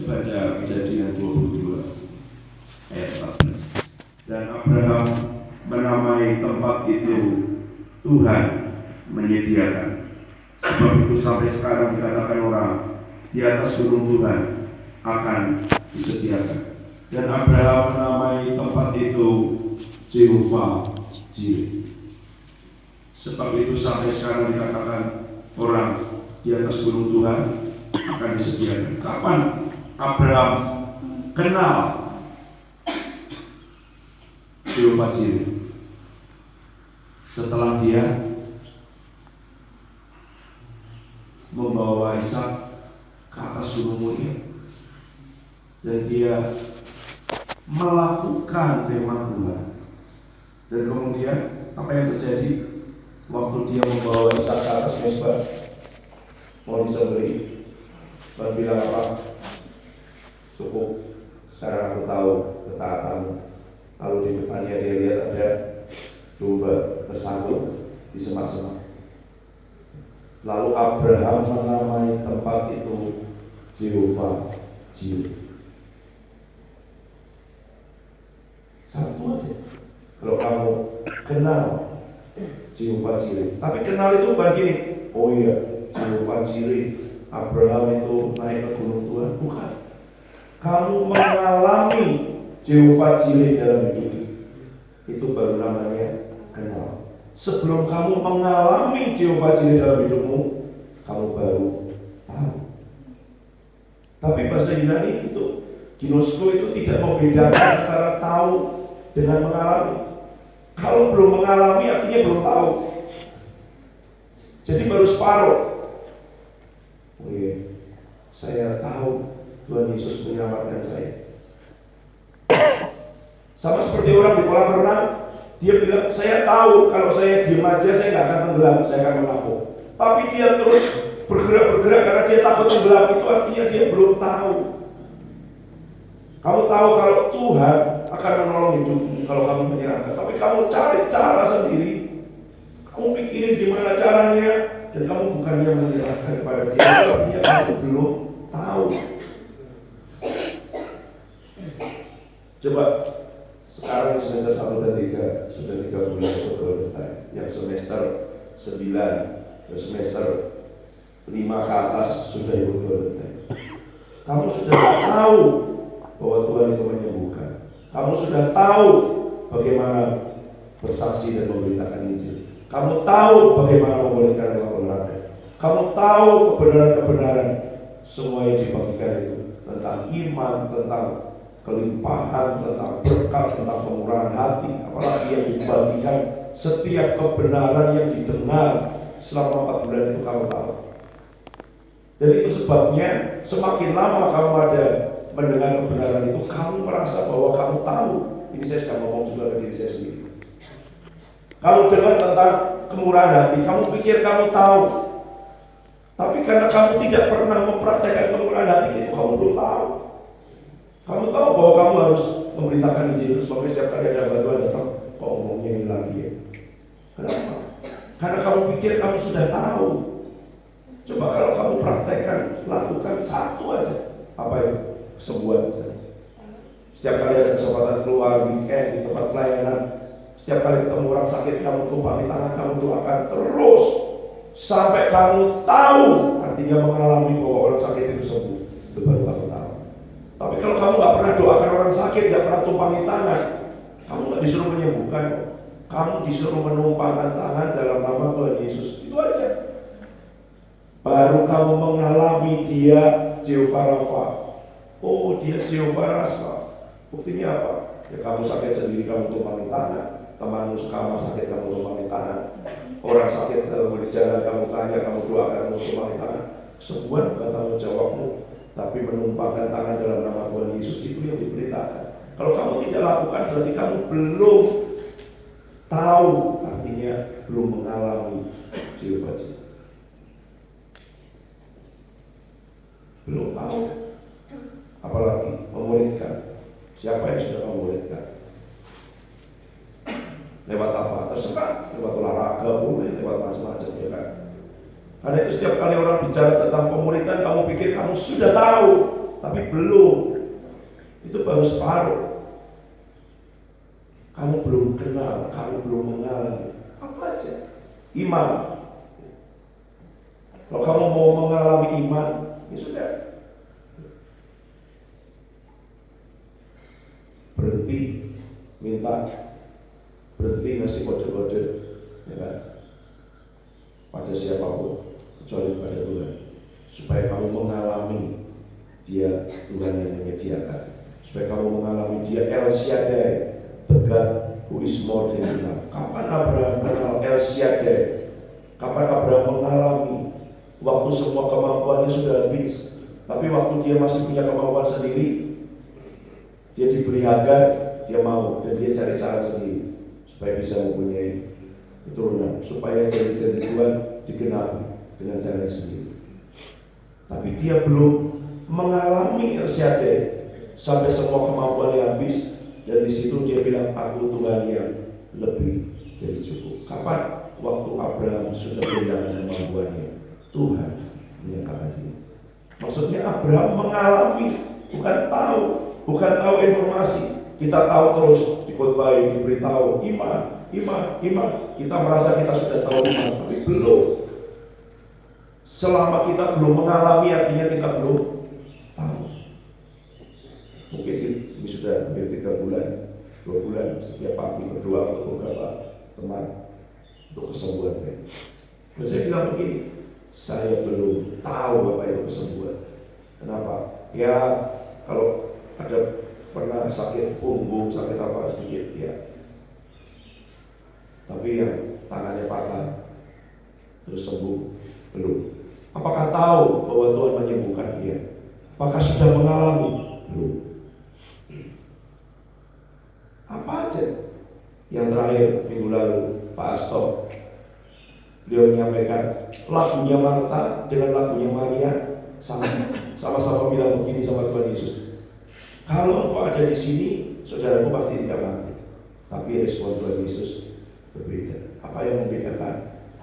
Baca Kejadian 22 ayat 14. Dan Abraham menamai tempat itu Tuhan menyediakan. Sebab itu sampai sekarang dikatakan orang di atas gunung Tuhan akan disediakan. Dan Abraham menamai tempat itu Jehovah Jireh. Sebab itu sampai sekarang dikatakan orang di atas gunung Tuhan akan disediakan. Kapan Abraham kenal Jehovah Jireh? Setelah dia membawa Ishak ke atas gunung Moria dan dia melakukan firman Tuhan. Dan kemudian apa yang terjadi waktu dia membawa Ishak ke atas mezbah mau disembelih? Tuhan bilang apa? Cukup, sekarang aku tahu ketaatanmu. Lalu di depannya dia lihat ada domba bersangkut di semak-semak. Lalu Abraham menamai tempat itu Jehovah Jireh. Satu aja. Kalau kamu kenal Jehovah Jireh, tapi kenal itu bukan gini. Oh iya, Jehovah Jireh, Abraham itu naik ke gunung Tuhan. Bukan. Kamu mengalami Jehovah Jireh dalam hidup, itu baru namanya kenal. Sebelum kamu mengalami Jehovah Jireh dalam hidupmu, kamu baru tahu. Tapi bahasa Yunani itu, ginosko itu tidak membedakan antara tahu dengan mengalami. Kalau belum mengalami artinya belum tahu. Jadi baru separuh. Oh iya, saya tahu Tuhan Yesus menyelamatkan saya. Sama seperti orang di kolam renang, dia bilang, saya tahu kalau saya diam aja saya nggak akan tenggelam, saya akan melampau. Tapi dia terus bergerak karena dia takut tenggelam, itu artinya dia belum tahu. Kamu tahu kalau Tuhan akan menolong hidupmu kalau kamu menyerahkan, tapi kamu cari cara sendiri. Kamu pikirin gimana caranya, dan kamu bukannya menyerahkan kepada dia, artinya kamu belum tahu. Coba sekarang semester 1 dan 3 sudah 3 bulan berjalan. Yang semester 9 dan semester 5 ke atas sudah ikut berjalan. Kamu sudah tahu bahwa Tuhan itu menyembuhkan. Kamu sudah tahu bagaimana bersaksi dan memberitakan Injil. Kamu tahu bagaimana memulihkan orang berada. Kamu tahu kebenaran-kebenaran semua yang dibagikan itu tentang iman, tentang kelimpahan, tentang berkat, tentang kemurahan hati, apalagi yang dibagikan, setiap kebenaran yang didengar selama 4 bulan itu kamu tahu. Dan itu sebabnya semakin lama kamu ada mendengar kebenaran itu, kamu merasa bahwa kamu tahu. Ini saya sudah ngomong juga ke diri saya sendiri. Kamu dengar tentang kemurahan hati, kamu pikir kamu tahu. Tapi karena kamu tidak pernah mempraktekkan kemurahan hati itu, kamu belum tahu. Kamu tahu bahwa kamu harus memberitakan Injil, sebabnya setiap kali ada bantuan datang, kok ngomongnya ini lagi ya. Kenapa? Karena kamu pikir kamu sudah tahu. Coba kalau kamu praktekkan, lakukan satu aja. Apa itu? Kesembuhan. Setiap kali ada kesempatan keluar weekend di tempat pelayanan, setiap kali ketemu orang sakit, kamu tumpangi tangan, kamu doakan terus sampai kamu tahu, artinya mengalami bahwa orang sakit itu sembuh. Itu baru kamu tahu. Tapi kalau kamu nggak pernah doakan orang sakit, nggak pernah tumpangi tangan, kamu nggak disuruh menyembuhkan. Kamu disuruh menumpangkan tangan dalam nama Tuhan Yesus. Itu aja. Baru kamu mengalami dia Jehovah Rafa. Oh, dia Jehovah Rafa. Buktinya apa? Ya kamu sakit sendiri, kamu tumpangi tangan. Temanmu sekamar sakit, kamu tumpangi tangan. Orang sakit dalam berjalan, kamu tanya, kamu doakan, kamu tumpangi tangan. Semua bukan tanggung jawabmu, tapi menumpangkan tangan dalam nama Tuhan Yesus itu yang diberitakan. Kalau kamu tidak lakukan, berarti kamu belum tahu, artinya belum mengalami Jehovah Jireh. Belum tahu, apalagi memuridkan. Siapa yang sudah memuridkan? Lewat apa? Terserah, lewat olahraga boleh, lewat macam-macam ya kan. Karena itu setiap kali orang bicara tentang pemuridan, kamu pikir kamu sudah tahu. tapi belum. Itu baru separuh. Kamu belum kenal, kamu belum mengalami. Apa aja? Iman. Kalau kamu mau mengalami iman, ya sudah. Berhenti minta, berhenti ngasih kode-kode, ya kan? Pada siapapun, kecuali pada Tuhan, supaya kamu mengalami Dia Tuhan yang menyediakan, supaya kamu mengalami Dia El Shaddai, the God who is more than enough. Kapan Abraham kenal El Shaddai? Kapan Abraham mengalami waktu semua kemampuannya sudah habis, tapi waktu dia masih punya kemampuan sendiri, dia diberi Hagar, dia mau, dan dia cari cara sendiri supaya bisa mempunyai keturunan, supaya janji-janji Tuhan digenapi dengan cara sendiri. Tapi dia belum mengalami El Shaddai sampai semua kemampuannya habis, dan di situ dia bilang, aku Tuhan yang lebih dari cukup. Kapan? Waktu Abraham sudah kehilangan kemampuannya, Tuhan menyatakan dia. Maksudnya Abraham mengalami, bukan tahu informasi. Kita tahu terus dikhotbahi, diberitahu iman. Kita merasa kita sudah tahu iman, tapi belum. Selama kita belum mengalami, artinya kita belum tahu. Mungkin ini sudah hampir 3 bulan, 2 bulan setiap pagi berdoa untuk beberapa teman untuk kesembuhan. Dan saya bilang begini, saya belum tahu apa itu kesembuhan. Kenapa? Ya, kalau ada pernah sakit punggung, sakit apa sedikit, ya. Tapi yang tangannya patah terus sembuh, belum. Apakah tahu bahwa Tuhan menyembuhkan dia? Apakah sudah mengalami? Belum. Apa aja? Yang terakhir minggu lalu Pak Asto, beliau menyampaikan lagunya Marta dengan lagunya Maria sama-sama bilang begini sama Tuhan Yesus. Kalau engkau ada di sini, saudaraku pasti tidak mati. Tapi respon Tuhan Yesus berbeda. Apa yang membedakan?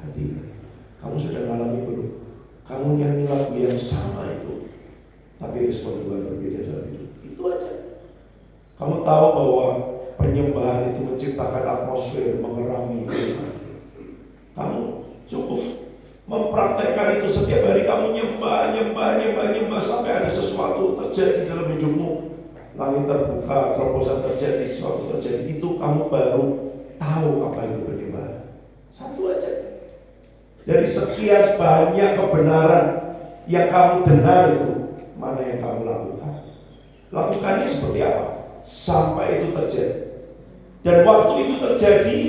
Hati. Kamu sudah mengalami belum? Kamu nyanyi lagu yang sama itu, tapi respon Tuhan berbeda dalam hidup. Itu aja. Kamu tahu bahwa penyembahan itu menciptakan atmosfer mengerami iman. Kamu cukup mempraktekkan itu setiap hari. Kamu nyembah sampai ada sesuatu terjadi dalam hidupmu. Langit terbuka, terobosan terjadi, sesuatu terjadi. Itu kamu baru tahu apa itu penyembahan. Satu aja. Dari sekian banyak kebenaran yang kamu dengar itu, mana yang kamu lakukan? Lakukannya seperti apa? Sampai itu terjadi. Dan waktu itu terjadi,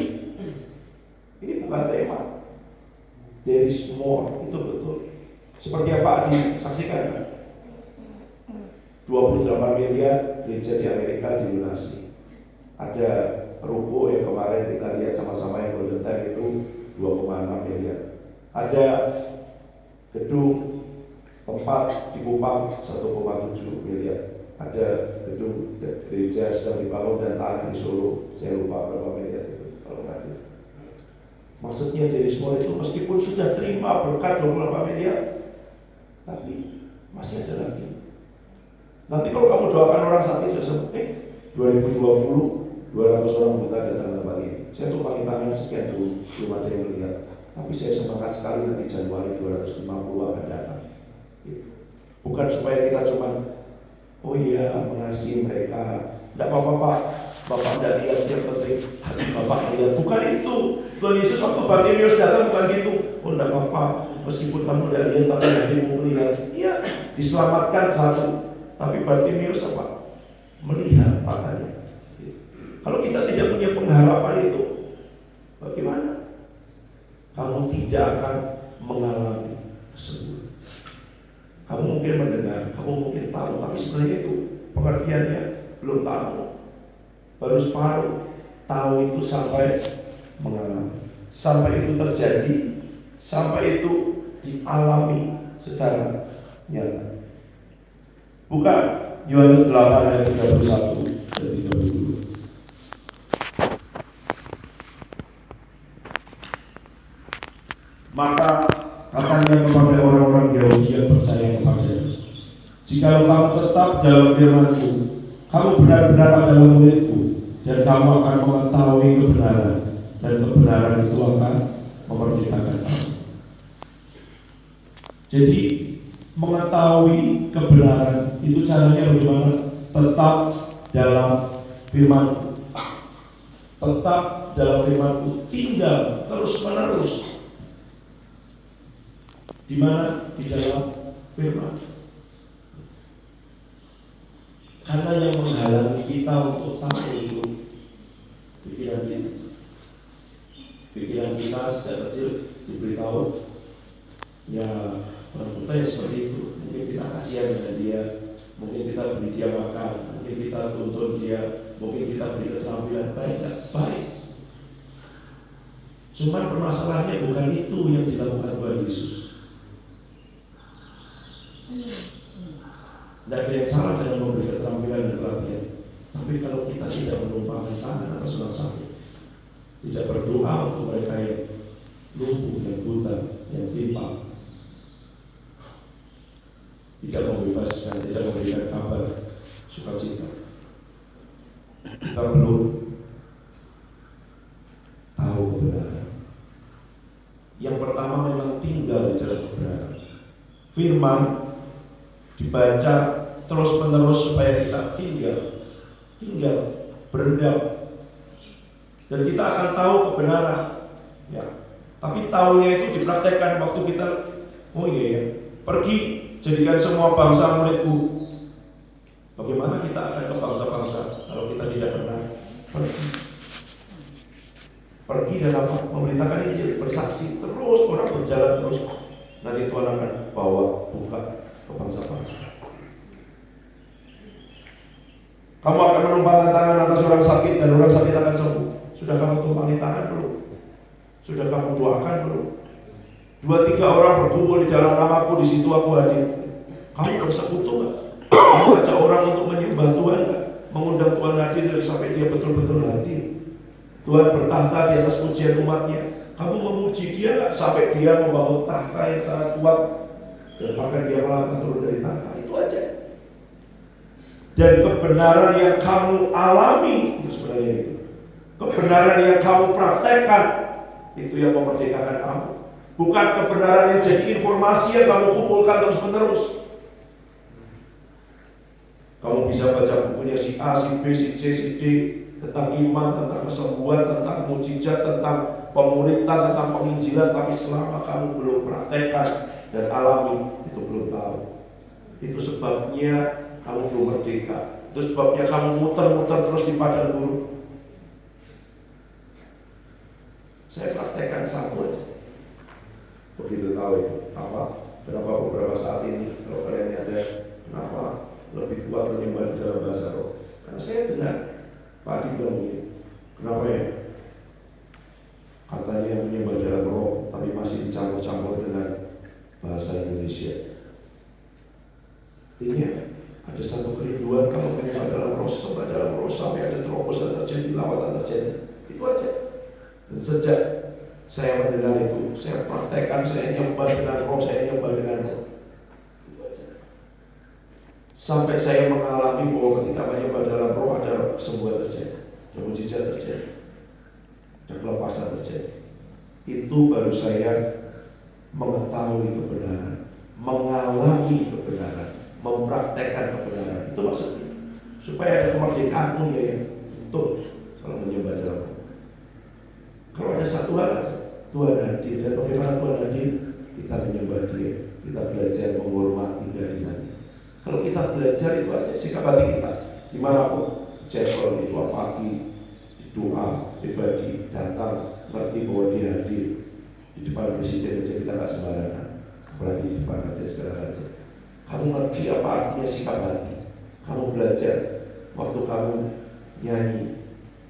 ini bukan tema. There is more, itu betul. Seperti apa disaksikan kan? 28 miliar gereja di Amerika dilunasi. Ada ruko yang kemarin kita lihat sama-sama yang Golden itu 2,6 miliar. Ada gedung tempat di Kupang 1,7 miliar. Ada gedung gereja sedang dibangun dan tanah di Solo, saya lupa berapa miliar itu kalau nggak ada. Maksudnya dari semua itu meskipun sudah terima berkat 28 miliar, tapi masih ada lagi. Nanti kalau kamu doakan orang sakit sudah sembuh, 2020 200 orang buta datang tempat ini. Saya tuh pakai tangan sekian dulu, belum ada yang melihat. Tapi saya semangat sekali nanti Januari 250 akan datang. Bukan supaya kita cuma mengasihi mereka. Tidak apa-apa Pak, Bapak tidak lihat, yang penting hati Bapak lihat. Bukan itu. Tuhan Yesus waktu Bartimeus datang bukan gitu. Tidak apa-apa, meskipun kamu tidak lihat tapi hatimu melihat. Iya, diselamatkan satu. Tapi Bartimeus apa? Melihat matanya. Kalau kita tidak punya pengharapan itu, bagaimana? Kamu tidak akan mengalami kesembuhan. Kamu mungkin mendengar, kamu mungkin tahu, tapi sebenarnya itu pengertiannya belum tahu. Baru separuh tahu itu sampai mengalami, sampai itu terjadi, sampai itu dialami secara nyata. Buka Yohanes 8 ayat 31 dan 32. Maka katanya kepada orang-orang Yahudi yang percaya kepadanya, Jika kamu tetap dalam firman-Ku, kamu benar-benar adalah murid-Ku, dan kamu akan mengetahui kebenaran, dan kebenaran itu akan memerdekakan kamu. Jadi mengetahui kebenaran itu caranya bagaimana? Tetap dalam firman-Ku. Tetap dalam firman-Ku, tinggal terus-menerus. Di mana? Di dalam firman. Karena yang menghalangi kita untuk tahu itu pikiran kita. Pikiran kita sejak kecil diberitahu, ya orang buta ya seperti itu. Mungkin kita kasihan dengan dia, mungkin kita beri dia makan, mungkin kita tuntun dia, mungkin kita beri keterampilan baik. Cuma permasalahannya bukan itu yang dilakukan Tuhan Yesus. Tidak ada yang salah dengan memberi keterampilan dan pelatihan. Tapi kalau kita tidak menumpahkan tangan atas orang sakit, tidak berdoa untuk mereka yang lumpuh dan buta, yang timpang, tidak membebaskan, tidak memberikan kabar sukacita, kita belum tahu kebenaran. Yang pertama memang tinggal di dalam kebenaran. Firman dibaca terus-menerus supaya kita tinggal berendam, dan kita akan tahu kebenaran. Ya, tapi tahunya itu dipraktekkan waktu kita, pergi jadikan semua bangsa muridku. Bagaimana kita akan ke bangsa-bangsa kalau kita tidak pernah pergi dan memberitakan Injil, bersaksi terus, orang berjalan terus. Nanti Tuhan akan buka ke bangsa-bangsa. Kamu akan menumpangkan tangan atas orang sakit dan orang sakit akan sembuh. Sudah kamu tumpangi tangan belum? Sudah kamu doakan belum? 2-3 orang berkumpul di dalam namaku, di situ aku hadir. Kamu bersekutu nggak? Kamu ajak orang untuk menyembah Tuhan nggak? Mengundang Tuhan hadir sampai dia betul-betul hadir. Tuhan bertahta di atas pujian umatnya. Kamu memuji dia nggak sampai dia membangun tahta yang sangat kuat dan bahkan dia melangkah turun dari tahta? Itu aja. Dan kebenaran yang kamu alami itu sebenarnya itu. Kebenaran yang kamu praktekkan itu yang memerdekakan kamu. Bukan kebenaran yang jadi informasi yang kamu kumpulkan terus-menerus. Kamu bisa baca bukunya si A, si B, si C, si D tentang iman, tentang kesembuhan, tentang mujizat, tentang pemuritan, tentang penginjilan, tapi selama kamu belum praktekkan dan alami, itu belum tahu. Itu sebabnya kamu belum merdeka. Itu sebabnya kamu muter-muter terus di padang gurun. Saya praktekkan satu aja. Begitu tahu itu berapa beberapa saat ini kalau kalian ada kenapa lebih kuat menyembah dalam bahasa roh. Karena saya dengar Pak Adi bilang begini, kenapa ya? Katanya yang menyembah dalam roh tapi masih dicampur-campur dengan bahasa Indonesia. Ini ada satu kerinduan kalau menyembah dalam roh sampai ada terobosan terjadi, lawatan terjadi. Itu aja. Dan sejak saya mendengar itu, saya praktekkan, saya nyembah dengan roh, sampai saya mengalami bahwa ketika menyembah dalam roh ada kesembuhan terjadi, ada mujizat terjadi, ada kelepasan terjadi. Itu baru saya mengetahui kebenaran, mengalami kebenaran, mempraktekkan kebenaran. Itu maksudnya supaya ada kemerdekaan ya, betul kalau menyembah dalam roh. Kalau ada satu hal, Tuhan hadir, dan bagaimana Tuhan hadir? Kita menyembah Dia, kita belajar menghormati kehadirannya. Kalau kita belajar itu aja sikap hati kita, dimanapun, jadwal di doa pagi, di doa pribadi, datang, ngerti bahwa Dia hadir. Di depan presiden aja kita nggak sembarangan, apalagi di depan raja segala raja. Kamu ngerti apa artinya sikap hati? Kamu belajar waktu kamu nyanyi,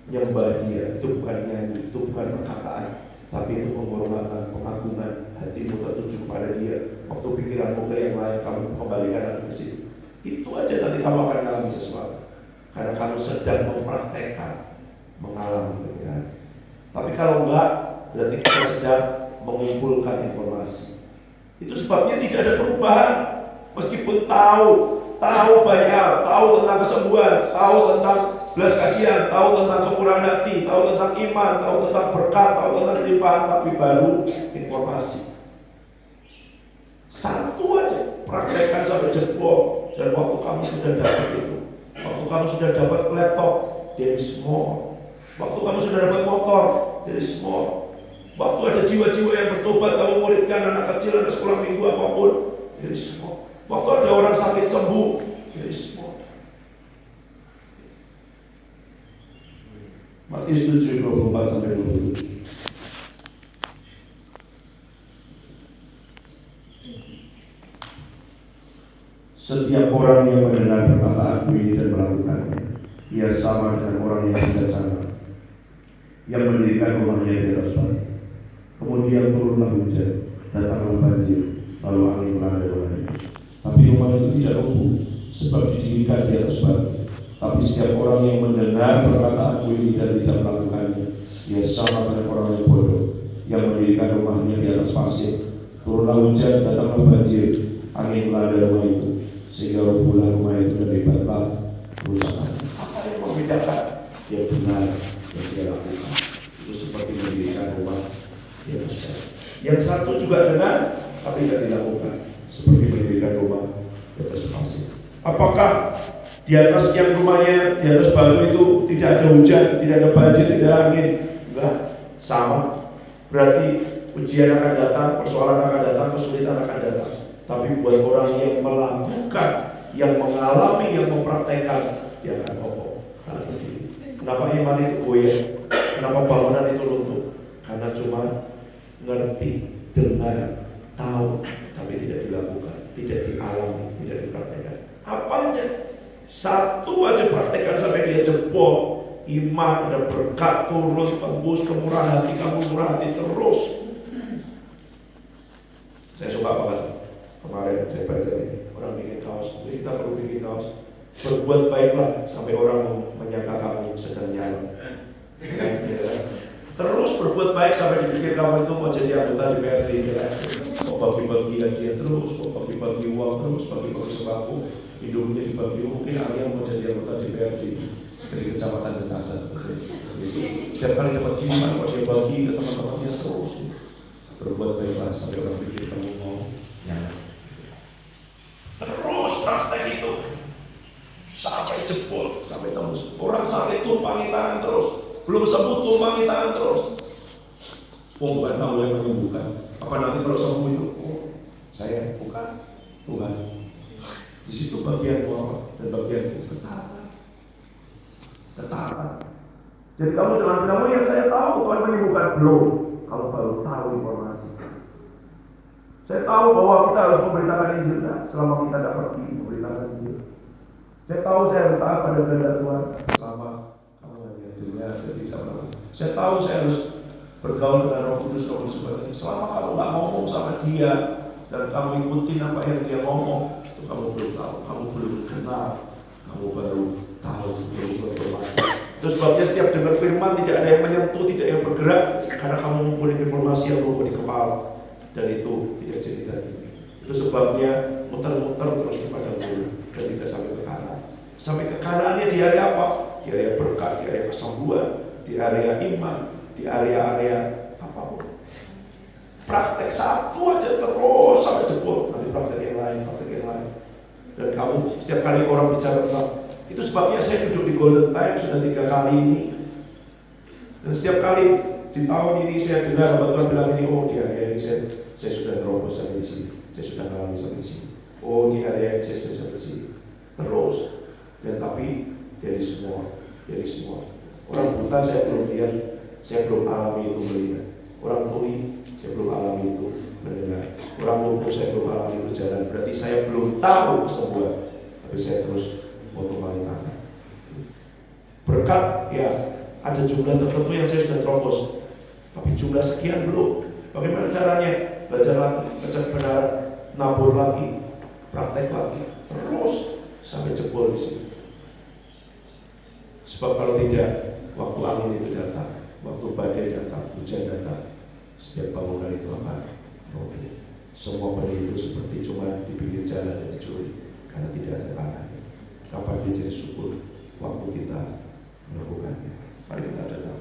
nyembah Dia, itu bukan nyanyi, itu bukan perkataan, tapi itu penghormatan, pengagungan, hatimu tertuju kepada Dia. Waktu pikiranmu ke yang lain, kamu kembalikan hati ke situ. Itu aja nanti kamu akan mengalami sesuatu, karena kamu sedang mempraktekkan, mengalami kebenaran. Tapi kalau enggak, berarti kita sedang mengumpulkan informasi. Itu sebabnya tidak ada perubahan, meskipun tahu tahu banyak, tahu tentang kesembuhan, tahu tentang belas kasihan, tahu tentang kemurahan hati, tahu tentang iman, tahu tentang berkat, tahu tentang limpahan, tapi baru informasi. Satu aja, praktekkan sampai jebol. Dan waktu kamu sudah dapat itu, waktu kamu sudah dapat laptop, there is more. Waktu kamu sudah dapat motor, there is more. Waktu ada jiwa-jiwa yang bertobat, kamu muridkan anak kecil, anak sekolah minggu apapun, there is more. Waktu ada orang sakit sembuh, there is more. Matius 7:24 sampai 27. Setiap orang yang mendengar perkataanku ini dan melakukannya, ia sama dengan orang yang bijaksana, yang mendirikan rumahnya di atas batu. Kemudian turunlah hujan, datanglah banjir, lalu angin melanda rumahnya. Tapi rumah itu tidak roboh, sebab didirikan di atas batu. Tapi setiap orang yang mendengar perkataanku ini dan tidak melakukannya, ia sama dengan orang yang bodoh, yang mendirikan rumahnya di atas pasir. Turunlah hujan, datanglah banjir, angin melanda rumah itu, sehingga robohlah rumah itu dan hebatlah kerusakannya. Apa yang membedakan? Yang benar yang dia lakukan. Itu seperti mendirikan rumah di atas batu. Yang satu juga dengar, tapi tidak dilakukan, seperti mendirikan rumah di atas pasir. Apakah di atas yang rumahnya di atas batu itu tidak ada hujan, tidak ada banjir, tidak ada angin? Enggak, sama. Berarti ujian akan datang, persoalan akan datang, kesulitan akan datang. Tapi buat orang yang melakukan, yang mengalami, yang mempraktekkan, dia akan kokoh. Kenapa iman itu goyah? Kenapa bangunan itu runtuh? Karena cuma ngerti, dengar, tahu, tapi tidak dilakukan, tidak dialami, tidak dipraktekkan. Apa aja? Satu aja praktekkan sampai dia jebol. Iman, ada berkat turun, tembus, kemurahan hati, kamu murah hati terus. Saya suka banget. Kemarin saya baca ini, orang bikin kaos, kita perlu bikin kaos. Berbuat baiklah sampai orang menyangka kamu sedang nyala. Terus berbuat baik sampai dipikir kamu itu mau jadi anggota DPRD. Mau bagi-bagi gajian terus, mau bagi-bagi uang terus, bagi-bagi sembako, hidupnya dibagi. Mungkin Arya mau jadi anggota DPRD dari kecamatan Dentasan. Setiap kali dapat kiriman, dia bagi ke teman-temannya terus. Berbuat baiklah sampai orang pikir kamu mau nyala. Terus praktek itu sampai jebol, sampai tembus. Orang sakit tumpangi tangan terus, belum sembuh tumpangi tangan terus. Bukan tahu yang menyembuhkan. Apa nanti kalau sembuh itu? Saya bukan Tuhan. Di situ bagianku apa? Dan bagianku ketaatan. Ketaatan. Jadi kamu jangan bilang, oh ya saya tahu Tuhan menyembuhkan. Belum. Kalau baru tahu informasi. Saya tahu bahwa kita harus memberitakan Injil selama kita tidak pergi memberitakan Injil. Saya tahu saya harus taat pada kehendak Tuhan selama kamu hanya dunia dan tidak melakukan. Saya tahu saya harus bergaul dengan Roh Kudus, Roh Kudus selama kamu nggak ngomong sama dia dan kamu ikutin apa yang dia ngomong, itu kamu belum tahu, kamu belum kenal, kamu baru tahu, belum berinformasi. Terus sebabnya setiap dengar firman tidak ada yang menyentuh, tidak ada yang bergerak, karena kamu mempunyai informasi yang lupa di kepala. Dan itu tidak jadi tadi. Itu sebabnya muter-muter terus di padang gurun dan tidak sampai ke kanan. Sampai ke kanannya di area apa? Di area berkat, di area kesembuhan, di area iman, di area-area apapun. Praktek satu aja terus sampai jebol. Nanti praktek yang lain, praktek yang lain. Dan kamu setiap kali orang bicara tentang itu sebabnya saya duduk di Golden Time sudah 3 kali ini. Dan setiap kali di tahun ini saya dengar Tuhan bilang ini, oh di area ini saya sudah terobos sampai di sini, saya sudah ngalami sampai di sini. Oh di area ini saya sudah sampai di sini. Terus, dan tapi dari semua. Orang buta saya belum lihat, saya belum alami itu melihat. Orang tuli saya belum alami itu mendengar. Orang lumpuh saya belum alami itu jalan. Berarti saya belum tahu kesembuhan, tapi saya terus mau kembali tangan. Berkat ya ada jumlah tertentu yang saya sudah terobos, tapi jumlah sekian belum. Bagaimana caranya? Belajar lagi, baca kebenaran, nabur lagi, praktek lagi, terus sampai jebol di sini. Sebab kalau tidak, waktu angin itu datang, waktu badai datang, hujan datang, setiap bangunan itu akan roboh. Semua benih itu seperti cuma di pinggir jalan dan dicuri, karena tidak ada tangannya. Kapan dia jadi subur? Waktu kita melakukannya. Mari kita datang.